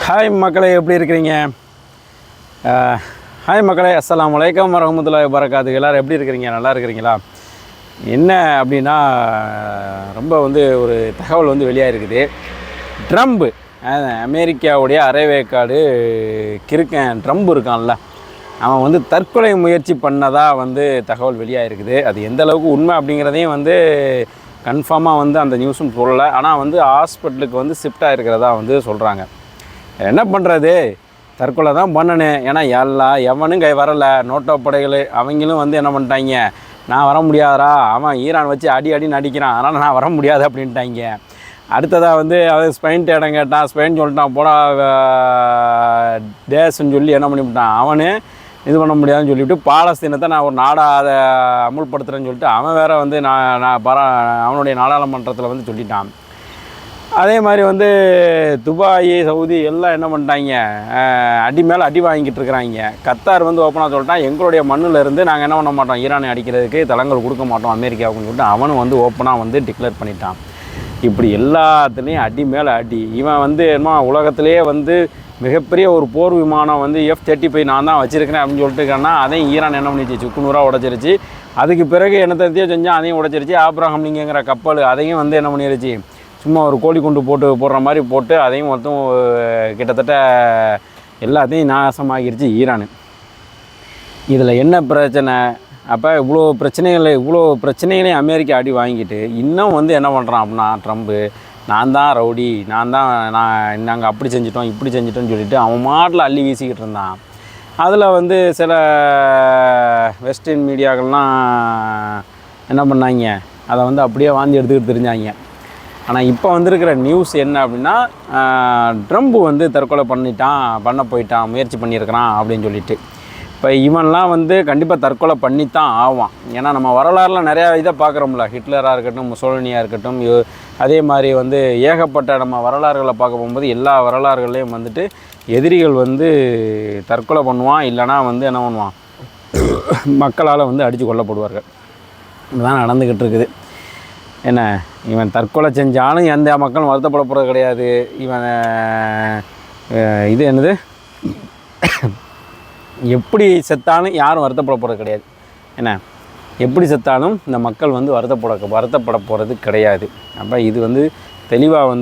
Hi மக்களே, எப்படி இருக்கிறீங்க? ஹாய் மக்களே, அஸ்ஸலாமு அலைக்கும் வரஹ்மத்துல்லாஹி வபரகாத்துஹு. எல்லோரும் எப்படி இருக்கிறீங்க? நல்லா இருக்கிறீங்களா? என்ன அப்படின்னா, ரொம்ப ஒரு தகவல் வெளியாக இருக்குது. ட்ரம்ப், அமெரிக்காவுடைய அரைவேக்காடு கிறுக்கன் ட்ரம்ப் இருக்கான்ல, அவன் தற்கொலை முயற்சி பண்ணதாக தகவல் வெளியாக இருக்குது. அது எந்த அளவுக்கு உண்மை அப்படிங்கிறதையும் கன்ஃபார்மாக அந்த நியூஸும் சொல்லலை. ஆனால் ஹாஸ்பிட்டலுக்கு ஷிஃப்ட் ஆகிருக்கிறதா சொல்கிறாங்க. என்ன பண்ணுறது, தற்கொலை தான் பண்ணணும். ஏன்னா எவனும் கை வரலை. நோட்டோ படைகள் அவங்களும் என்ன பண்ணிட்டாங்க, நான் வர முடியாதரா, அவன் ஈரான் வச்சு அடி நடிக்கிறான், அதனால் நான் வர முடியாது அப்படின்ட்டாங்க. அடுத்ததாக அவன் ஸ்பெயின் இடம் கேட்டான். ஸ்பெயின் சொல்லிட்டான், போடா டேஸ்ன்னு சொல்லி என்ன பண்ணிவிட்டான், அவனு இது பண்ண முடியாதுன்னு சொல்லிவிட்டு பாலஸ்தீனத்தை நான் ஒரு நாடாக அதை அமுல்படுத்துகிறேன்னு சொல்லிட்டு அவன் வேறு நான் அவனுடைய நாடாளுமன்றத்தில் சொல்லிட்டான். அதே மாதிரி துபாய், சவுதி எல்லாம் என்ன பண்ணிட்டாங்க, அடி மேலே அடி வாங்கிட்டு இருக்கிறாங்க. கத்தார் ஓப்பனாக சொல்லிட்டான், எங்களுடைய மண்ணில் இருந்து நாங்கள் என்ன பண்ண மாட்டோம், ஈரானை அடிக்கிறதுக்கு தளங்கள் கொடுக்க மாட்டோம் அமெரிக்காவுக்குன்னு சொல்லிட்டு அவனும் ஓப்பனாக டிக்ளேர் பண்ணிட்டான். இப்படி எல்லாத்துலேயும் அடி மேலே அடி. இவன் என்ன உலகத்திலே மிகப்பெரிய ஒரு போர் விமானம் F-35 நான் தான் வச்சுருக்கிறேன் அப்படின்னு சொல்லிட்டு இருக்கான்னா, அதையும் ஈரான் என்ன பண்ணிச்சு, சுக்குநூறாக உடச்சிருச்சு. அதுக்கு பிறகு என்னத்தையும் செஞ்சால் அதையும் உடச்சிருச்சு. ஆப்ரஹாம் லிங்கங்கிற கப்பல் அதையும் என்ன பண்ணிருச்சு, சும்மா ஒரு கோழி குண்டு போடுற மாதிரி போட்டு அதையும் மொத்தம் கிட்டத்தட்ட எல்லாத்தையும் நாசமாகிருச்சு ஈரான். இதில் என்ன பிரச்சனை? அப்போ இவ்வளோ பிரச்சனைகளையும் அமெரிக்கா அடி வாங்கிட்டு இன்னும் என்ன பண்ணுறான் அப்படின்னா, ட்ரம்ப்பு நான் தான் ரவுடி, நாங்கள் அப்படி செஞ்சிட்டோம் இப்படி செஞ்சிட்டோன்னு சொல்லிட்டு அவன் மாட்டில் அள்ளி வீசிக்கிட்டு இருந்தான். அதில் சில வெஸ்டர்ன் மீடியாக்கள்லாம் என்ன பண்ணாங்க, அதை அப்படியே வாந்தி எடுத்துக்கிட்டு தெரிஞ்சாங்க. ஆனால் இப்போ இருக்கிற நியூஸ் என்ன அப்படின்னா, ட்ரம்ப் தற்கொலை பண்ண போயிட்டான், முயற்சி பண்ணியிருக்கிறான் அப்படின்னு சொல்லிட்டு. இப்போ இவன்லாம் கண்டிப்பாக தற்கொலை பண்ணித்தான் ஆவான். ஏன்னா நம்ம வரலாறுலாம் நிறையா இதை பார்க்குறோம்ல, ஹிட்லராக இருக்கட்டும், முசோலினியாக இருக்கட்டும், அதே மாதிரி ஏகப்பட்ட நம்ம வரலாறுகளை பார்க்க போகும்போது எல்லா வரலாறுகள்லேயும் எதிரிகள் தற்கொலை பண்ணுவான், இல்லைனா என்ன பண்ணுவான், மக்களால் அடித்து கொல்லப்படுவார்கள். இதுதான் நடந்துக்கிட்டு இருக்குது. என்ன, இவன் தற்கொலை செஞ்சாலும் எந்த மக்களும் வருத்தப்பட போகிறது கிடையாது. இவன் இது என்னது, எப்படி செத்தாலும் யாரும் வருத்தப்பட போகிறது கிடையாது. என்ன, எப்படி செத்தாலும் இந்த மக்கள் வருத்தப்பட போகிறது கிடையாது. அப்போ இது தெளிவாக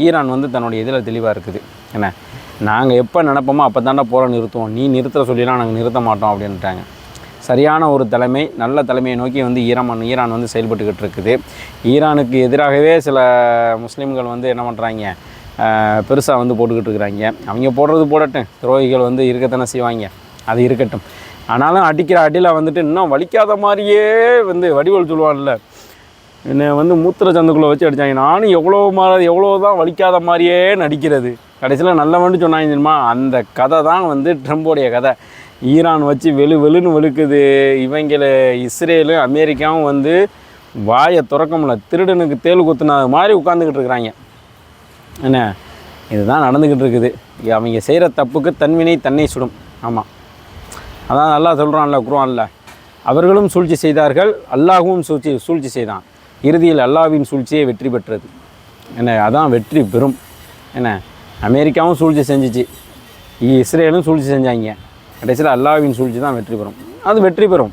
ஈரான் தன்னுடைய இதில் தெளிவாக இருக்குது. என்ன, நாங்கள் எப்போ நினைப்போமோ அப்போ தாண்டா போகிற நிறுத்துவோம், நீ நிறுத்த சொல்லிலாம் நாங்கள் நிறுத்த மாட்டோம் அப்படின்ட்டாங்க. சரியான ஒரு தலைமை, நல்ல தலைமையை நோக்கி ஈரான் செயல்பட்டுக்கிட்டு இருக்குது. ஈரானுக்கு எதிராகவே சில முஸ்லீம்கள் என்ன பண்ணுறாங்க, பெருசாக போட்டுக்கிட்டு இருக்கிறாங்க. அவங்க போடுறது போடட்டும், துரோகிகள் இருக்கத்தானே செய்வாங்க, அது இருக்கட்டும். ஆனாலும் அடிக்கிற அடியில் இன்னும் வலிக்காத மாதிரியே வடிவல் சொல்லுவான்ல, என்னை மூத்திர சந்துக்குள்ளே வச்சு அடித்தாங்க. நானும் எவ்வளோ தான் வலிக்காத மாதிரியே நடிக்கிறது, கடைசியில் நல்லவன்னு சொன்னாங்க தெரியுமா. அந்த கதை தான் ட்ரம்போடைய கதை. ஈரான் வச்சு வெளுன்னு வெளுக்குது. இவங்களை இஸ்ரேலும் அமெரிக்காவும் வாயை திறக்க முடியல, திருடனுக்கு தேள் குத்துன மாதிரி உட்காந்துக்கிட்டு இருக்கிறாங்க. என்ன, இதுதான் நடந்துக்கிட்டு இருக்குது. அவங்க செய்கிற தப்புக்கு தன்வினை தன்னை சுடும். ஆமாம், அதான் நல்லா சொல்கிறான்ல குர்ஆன்ல, அவர்களும் சூழ்ச்சி செய்தார்கள், அல்லாஹ்வும் சூழ்ச்சி செய்தான், இறுதியில் அல்லாஹ்வின் சூழ்ச்சியை வெற்றி பெற்றது. என்ன, அதான் வெற்றி பெறும். என்ன, அமெரிக்காவும் சூழ்ச்சி செஞ்சிச்சு, இஸ்ரேலும் சூழ்ச்சி செஞ்சாங்க, கடைசியில் அல்லாஹ்வின் சூழ்ச்சி தான் வெற்றி பெறும். அது வெற்றி பெறும்.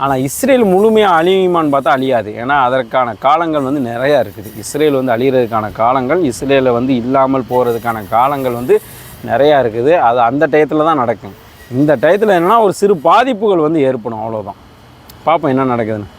ஆனால் இஸ்ரேல் முழுமையாக அழியுமான்னு பார்த்தா அழியாது. ஏன்னா அதற்கான காலங்கள் நிறையா இருக்குது. இஸ்ரேல் அழிகிறதுக்கான காலங்கள், இஸ்ரேலை இல்லாமல் போகிறதுக்கான காலங்கள் நிறையா இருக்குது. அது அந்த டயத்தில் தான் நடக்கும். இந்த டயத்தில் என்னென்னா ஒரு சிறு பாதிப்புகள் ஏற்படும், அவ்வளோதான். பார்ப்போம் என்ன நடக்குதுன்னு.